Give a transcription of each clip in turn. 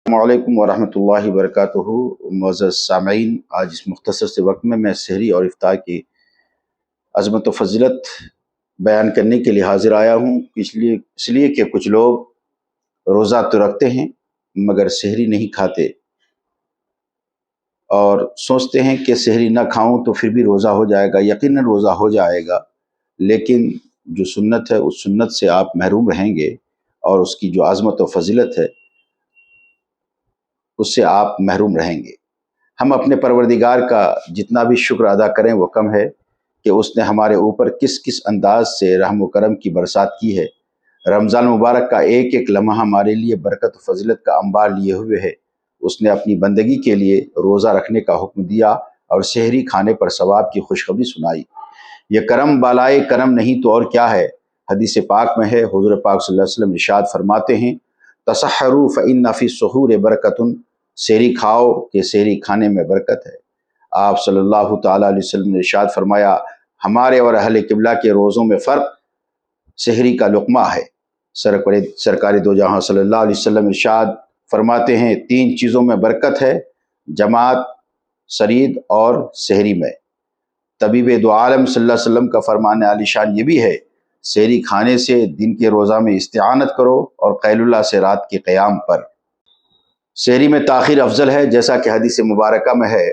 السلام علیکم ورحمۃ اللہ وبرکاتہ۔ معزز سامعین، آج اس مختصر سے وقت میں سحری اور افطار کی عظمت و فضیلت بیان کرنے کے لیے حاضر آیا ہوں، اس لیے کہ کچھ لوگ روزہ تو رکھتے ہیں مگر سحری نہیں کھاتے اور سوچتے ہیں کہ سحری نہ کھاؤں تو پھر بھی روزہ ہو جائے گا۔ یقیناً روزہ ہو جائے گا، لیکن جو سنت ہے اس سنت سے آپ محروم رہیں گے اور اس کی جو عظمت و فضیلت ہے اس سے آپ محروم رہیں گے۔ ہم اپنے پروردگار کا جتنا بھی شکر ادا کریں وہ کم ہے کہ اس نے ہمارے اوپر کس کس انداز سے رحم و کرم کی برسات کی ہے۔ رمضان مبارک کا ایک ایک لمحہ ہمارے لیے برکت و فضیلت کا انبار لیے ہوئے ہے۔ اس نے اپنی بندگی کے لیے روزہ رکھنے کا حکم دیا اور سحری کھانے پر ثواب کی خوشخبری سنائی۔ یہ کرم بالائے کرم نہیں تو اور کیا ہے۔ حدیث پاک میں ہے، حضور پاک صلی اللہ علیہ وسلم ارشاد فرماتے ہیں، تسحروا فإن فی السحور برکۃ، سحری کھاؤ کہ سحری کھانے میں برکت ہے۔ آپ صلی اللہ تعالیٰ علیہ وسلم نے ارشاد فرمایا، ہمارے اور اہل قبلہ کے روزوں میں فرق سحری کا لقمہ ہے۔ سرکار دو جہاں صلی اللہ علیہ وسلم ارشاد فرماتے ہیں، تین چیزوں میں برکت ہے، جماعت، سرید اور سحری میں۔ طبیب دو عالم صلی اللہ علیہ وسلم کا فرمان عالی شان یہ بھی ہے، سحری کھانے سے دن کے روزہ میں استعانت کرو اور قیل اللہ سے رات کے قیام پر۔ سحری میں تاخیر افضل ہے، جیسا کہ حدیث مبارکہ میں ہے۔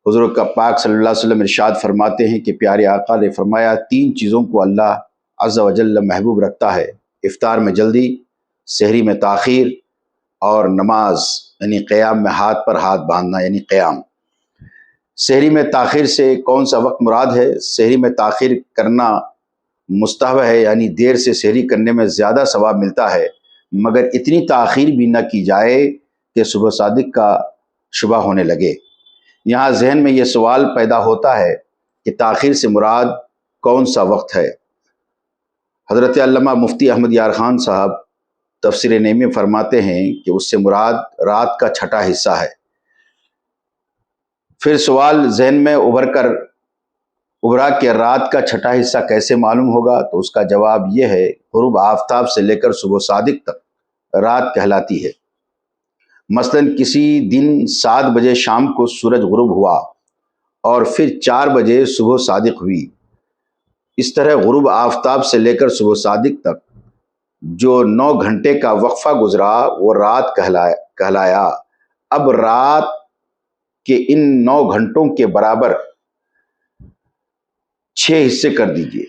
حضور کا پاک صلی اللہ علیہ وسلم ارشاد فرماتے ہیں کہ پیارے آقا نے فرمایا، تین چیزوں کو اللہ عز و جل محبوب رکھتا ہے، افطار میں جلدی، سحری میں تاخیر اور نماز یعنی قیام میں ہاتھ پر ہاتھ باندھنا یعنی قیام۔ سحری میں تاخیر سے کون سا وقت مراد ہے؟ سحری میں تاخیر کرنا مستحب ہے، یعنی دیر سے سحری کرنے میں زیادہ ثواب ملتا ہے، مگر اتنی تاخیر بھی نہ کی جائے کہ صبح صادق کا شبہ ہونے لگے۔ یہاں ذہن میں یہ سوال پیدا ہوتا ہے کہ تاخیر سے مراد کون سا وقت ہے؟ حضرت علامہ مفتی احمد یار خان صاحب تفسیر نعیم میں فرماتے ہیں کہ اس سے مراد رات کا چھٹا حصہ ہے۔ پھر سوال ذہن میں ابھرا کہ رات کا چھٹا حصہ کیسے معلوم ہوگا؟ تو اس کا جواب یہ ہے، غروب آفتاب سے لے کر صبح صادق تک رات کہلاتی ہے۔ مثلا کسی دن 7 بجے شام کو سورج غروب ہوا اور پھر 4 بجے صبح صادق ہوئی۔ اس طرح غروب آفتاب سے لے کر صبح صادق تک جو 9 گھنٹے کا وقفہ گزرا وہ رات کہلایا۔ اب رات کے ان 9 گھنٹوں کے برابر 6 حصے کر دیجئے،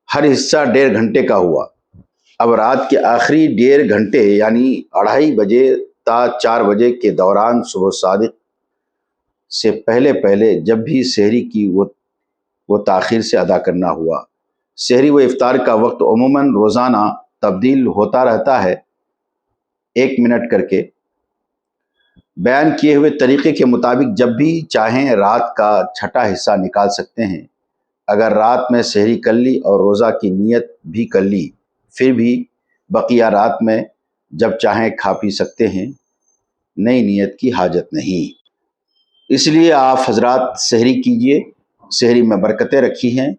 ہر حصہ 1.5 گھنٹے کا ہوا۔ اب رات کے آخری 1.5 گھنٹے یعنی 2:30 بجے تا 4 بجے کے دوران صبح صادق سے پہلے جب بھی سحری کی وہ تاخیر سے ادا کرنا ہوا۔ سحری و افطار کا وقت عموماً روزانہ تبدیل ہوتا رہتا ہے، 1 منٹ کر کے۔ بیان کیے ہوئے طریقے کے مطابق جب بھی چاہیں رات کا چھٹا حصہ نکال سکتے ہیں۔ اگر رات میں سحری کر لی اور روزہ کی نیت بھی کر لی، پھر بھی بقیہ رات میں جب چاہیں کھا پی سکتے ہیں، نئی نیت کی حاجت نہیں۔ اس لیے آپ حضرات سحری کیجئے، سحری میں برکتیں رکھی ہیں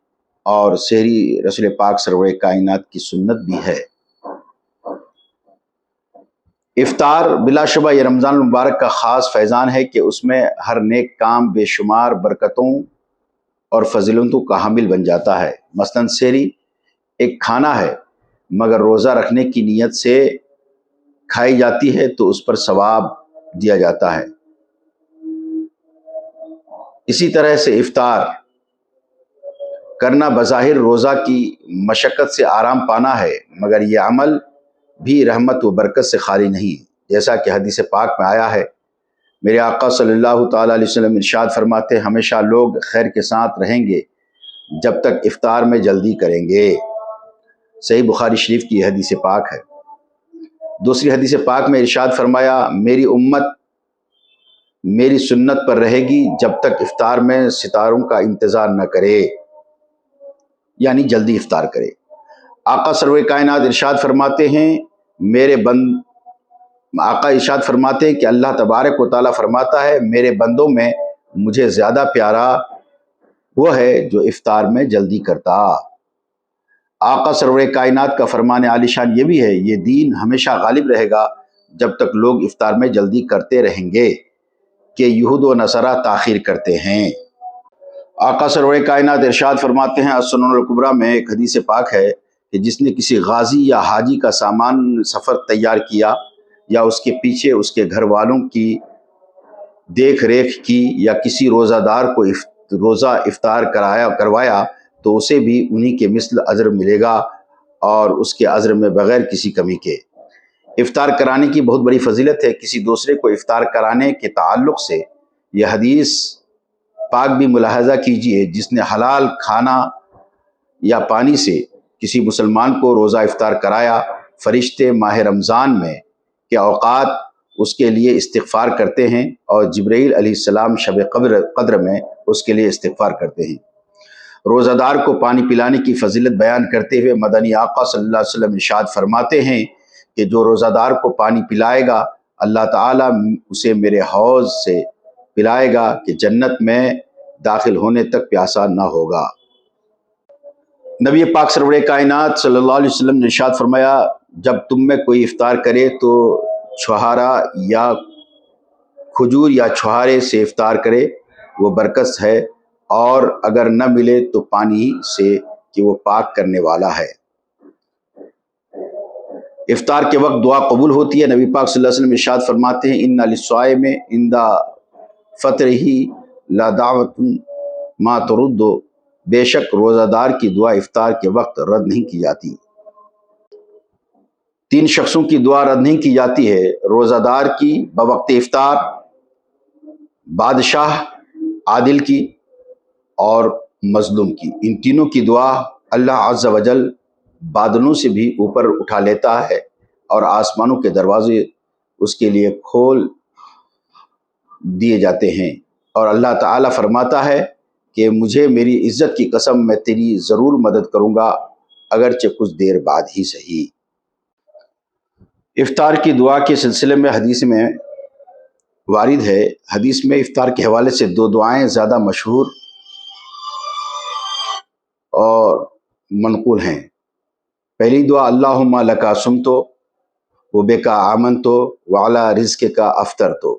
اور سحری رسول پاک سرور کائنات کی سنت بھی ہے۔ افطار بلا شبہ یہ رمضان المبارک کا خاص فیضان ہے کہ اس میں ہر نیک کام بے شمار برکتوں اور فضیلتوں کا حامل بن جاتا ہے۔ مثلا سحری ایک کھانا ہے مگر روزہ رکھنے کی نیت سے کھائی جاتی ہے تو اس پر ثواب دیا جاتا ہے۔ اسی طرح سے افطار کرنا بظاہر روزہ کی مشقت سے آرام پانا ہے، مگر یہ عمل بھی رحمت و برکت سے خالی نہیں، جیسا کہ حدیث پاک میں آیا ہے۔ میرے آقا صلی اللہ تعالیٰ علیہ وسلم ارشاد فرماتے ہیں، ہمیشہ لوگ خیر کے ساتھ رہیں گے جب تک افطار میں جلدی کریں گے۔ صحیح بخاری شریف کی حدیث پاک ہے۔ دوسری حدیث پاک میں ارشاد فرمایا، میری امت میری سنت پر رہے گی جب تک افطار میں ستاروں کا انتظار نہ کرے، یعنی جلدی افطار کرے۔ آقا سرور کائنات ارشاد فرماتے ہیں آقا ارشاد فرماتے ہیں کہ اللہ تبارک و تعالیٰ فرماتا ہے، میرے بندوں میں مجھے زیادہ پیارا وہ ہے جو افطار میں جلدی کرتا۔ آقا سرور کائنات کا فرمان عالی شان یہ بھی ہے، یہ دین ہمیشہ غالب رہے گا جب تک لوگ افطار میں جلدی کرتے رہیں گے کہ یہود و نصارہ تاخیر کرتے ہیں۔ آقا سرور کائنات ارشاد فرماتے ہیں، السنن الکبریٰ میں ایک حدیث پاک ہے کہ جس نے کسی غازی یا حاجی کا سامان سفر تیار کیا یا اس کے پیچھے اس کے گھر والوں کی دیکھ ریکھ کی یا کسی روزہ دار کو روزہ افطار کروایا تو اسے بھی انہی کے مثل اجر ملے گا اور اس کے اجر میں بغیر کسی کمی کے۔ افطار کرانے کی بہت بڑی فضیلت ہے۔ کسی دوسرے کو افطار کرانے کے تعلق سے یہ حدیث پاک بھی ملاحظہ کیجئے، جس نے حلال کھانا یا پانی سے کسی مسلمان کو روزہ افطار کرایا، فرشتے ماہ رمضان میں کے اوقات اس کے لیے استغفار کرتے ہیں اور جبرائیل علیہ السلام شب قدر میں اس کے لیے استغفار کرتے ہیں۔ روزہ دار کو پانی پلانے کی فضیلت بیان کرتے ہوئے مدنی آقا صلی اللہ علیہ وسلم ارشاد فرماتے ہیں کہ جو روزہ دار کو پانی پلائے گا اللہ تعالیٰ اسے میرے حوض سے پلائے گا کہ جنت میں داخل ہونے تک پیاسا نہ ہوگا۔ نبی پاک سرور کائنات صلی اللہ علیہ وسلم نے ارشاد فرمایا، جب تم میں کوئی افطار کرے تو چھہارا یا کھجور یا چھہارے سے افطار کرے، وہ برکت ہے، اور اگر نہ ملے تو پانی سے کہ وہ پاک کرنے والا ہے۔ افطار کے وقت دعا قبول ہوتی ہے۔ نبی پاک صلی اللہ علیہ وسلم ارشاد فرماتے ہیں، ان للصائم عند فطرہ لدعوۃ ما ترد، بے شک روزہ دار کی دعا افطار کے وقت رد نہیں کی جاتی۔ 3 شخصوں کی دعا رد نہیں کی جاتی ہے، روزہ دار کی بوقت افطار، بادشاہ عادل کی اور مظلوم کی۔ ان تینوں کی دعا اللہ عز و جل بادلوں سے بھی اوپر اٹھا لیتا ہے اور آسمانوں کے دروازے اس کے لیے کھول دیے جاتے ہیں، اور اللہ تعالیٰ فرماتا ہے کہ مجھے میری عزت کی قسم میں تیری ضرور مدد کروں گا، اگرچہ کچھ دیر بعد ہی صحیح۔ افطار کی دعا کے سلسلے میں حدیث میں وارد ہے۔ حدیث میں افطار کے حوالے سے 2 دعائیں زیادہ مشہور اور منقول ہیں۔ پہلی دعا اللہم لکا صمتو وبکا آمنتو وعلی رزقک افطرتو۔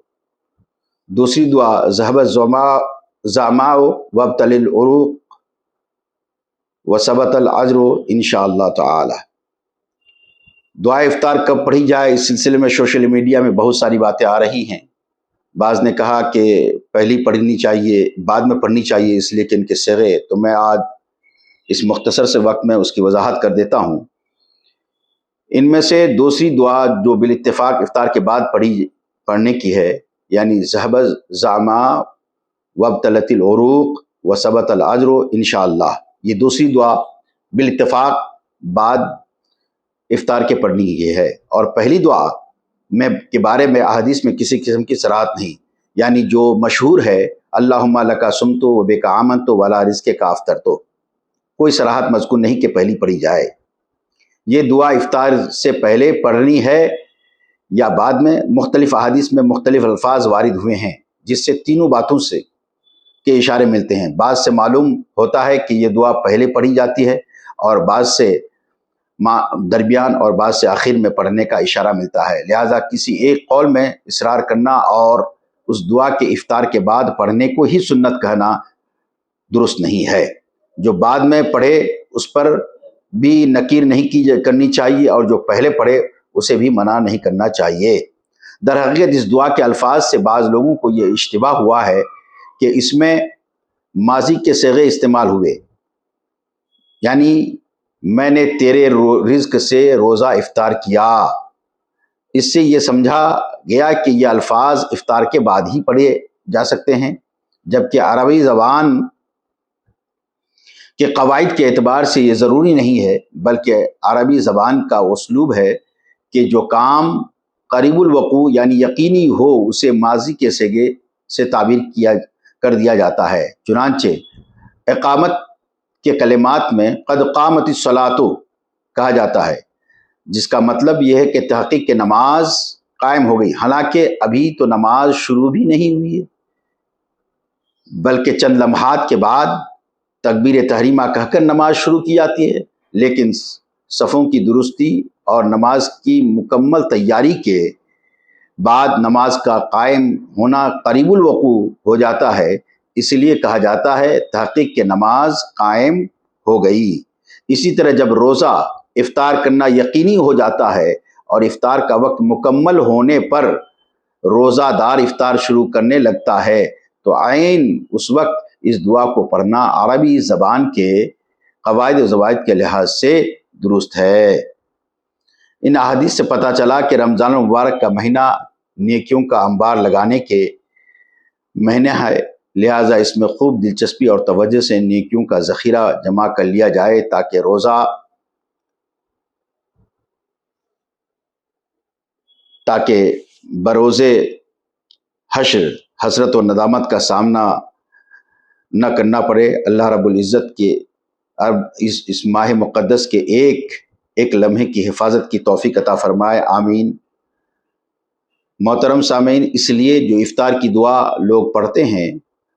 دوسری دعا ذہب الظمأ وابتل العروق وثبت الاجر انشاءاللہ تعالی۔ دعا افطار کب پڑھی جائے، اس سلسلے میں سوشل میڈیا میں بہت ساری باتیں آ رہی ہیں۔ بعض نے کہا کہ پہلی پڑھنی چاہیے، بعد میں پڑھنی چاہیے، اس لیے کہ ان کے صیغے، تو میں آج اس مختصر سے وقت میں اس کی وضاحت کر دیتا ہوں۔ ان میں سے دوسری دعا جو بالاتفاق افطار کے بعد پڑھنے کی ہے، یعنی ذہب الظمأ وابتلت العروق وثبت الاجر انشاءاللہ، یہ دوسری دعا بالاتفاق بعد افطار کے پڑھنی کی ہے، اور پہلی دعا کے بارے میں احادیث میں کسی قسم کی صراحت نہیں، یعنی جو مشہور ہے اللہم لکا صمتو وبکا آمنتو وعلی رزقک افطرتو، کوئی صراحت مذکور نہیں کہ پہلی پڑھی جائے۔ یہ دعا افطار سے پہلے پڑھنی ہے یا بعد میں، مختلف احادیث میں مختلف الفاظ وارد ہوئے ہیں، جس سے تینوں باتوں سے کے اشارے ملتے ہیں۔ بعض سے معلوم ہوتا ہے کہ یہ دعا پہلے پڑھی جاتی ہے، اور بعض سے درمیان اور بعض سے آخر میں پڑھنے کا اشارہ ملتا ہے۔ لہٰذا کسی ایک قول میں اصرار کرنا اور اس دعا کے افطار کے بعد پڑھنے کو ہی سنت کہنا درست نہیں ہے۔ جو بعد میں پڑھے اس پر بھی نکیر نہیں کرنی چاہیے، اور جو پہلے پڑھے اسے بھی منع نہیں کرنا چاہیے۔ در حقیقت اس دعا کے الفاظ سے بعض لوگوں کو یہ اشتباہ ہوا ہے کہ اس میں ماضی کے صیغے استعمال ہوئے، یعنی میں نے تیرے رزق سے روزہ افطار کیا، اس سے یہ سمجھا گیا کہ یہ الفاظ افطار کے بعد ہی پڑھے جا سکتے ہیں، جبکہ عربی زبان کے قواعد کے اعتبار سے یہ ضروری نہیں ہے، بلکہ عربی زبان کا اسلوب ہے کہ جو کام قریب الوقوع یعنی یقینی ہو اسے ماضی کے صیغے سے تعبیر کر دیا جاتا ہے۔ چنانچہ اقامت کے کلمات میں قد قامت الصلاۃ کہا جاتا ہے، جس کا مطلب یہ ہے کہ تحقیق کہ نماز قائم ہو گئی، حالانکہ ابھی تو نماز شروع بھی نہیں ہوئی ہے، بلکہ چند لمحات کے بعد تکبیر تحریمہ کہہ کر نماز شروع کی جاتی ہے۔ لیکن صفوں کی درستی اور نماز کی مکمل تیاری کے بعد نماز کا قائم ہونا قریب الوقوع ہو جاتا ہے، اس لیے کہا جاتا ہے تحقیق کہ نماز قائم ہو گئی۔ اسی طرح جب روزہ افطار کرنا یقینی ہو جاتا ہے اور افطار کا وقت مکمل ہونے پر روزہ دار افطار شروع کرنے لگتا ہے تو عین اس وقت اس دعا کو پڑھنا عربی زبان کے قواعد و ضوابط کے لحاظ سے درست ہے۔ ان احادیث سے پتہ چلا کہ رمضان المبارک کا مہینہ نیکیوں کا انبار لگانے کے مہینہ ہے، لہٰذا اس میں خوب دلچسپی اور توجہ سے نیکیوں کا ذخیرہ جمع کر لیا جائے تاکہ بروز حشر حسرت و ندامت کا سامنا نہ کرنا پڑے۔ اللہ رب العزت کے اس ماہ مقدس کے ایک لمحے کی حفاظت کی توفیق عطا فرمائے، آمین۔ محترم سامعین، اس لیے جو افطار کی دعا لوگ پڑھتے ہیں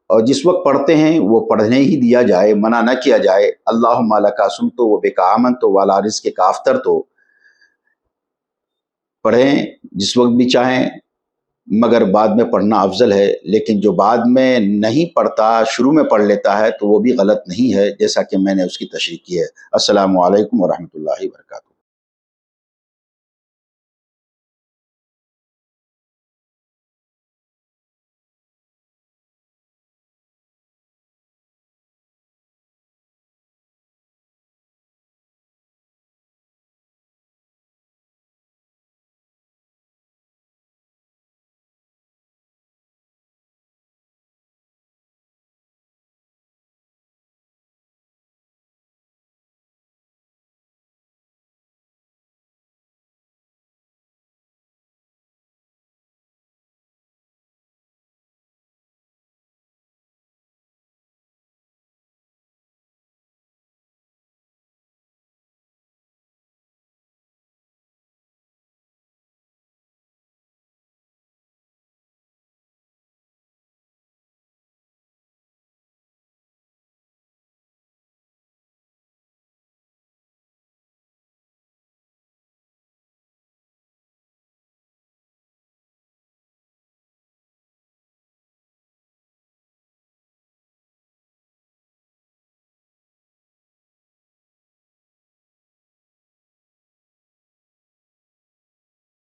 اور جس وقت پڑھتے ہیں وہ پڑھنے ہی دیا جائے، منع نہ کیا جائے۔ اللہم لک صمت و بک آمنت وعلی رزقک افطرت، پڑھیں جس وقت بھی چاہیں، مگر بعد میں پڑھنا افضل ہے۔ لیکن جو بعد میں نہیں پڑھتا، شروع میں پڑھ لیتا ہے تو وہ بھی غلط نہیں ہے، جیسا کہ میں نے اس کی تشریح کی ہے۔ السلام علیکم ورحمۃ اللہ وبرکاتہ۔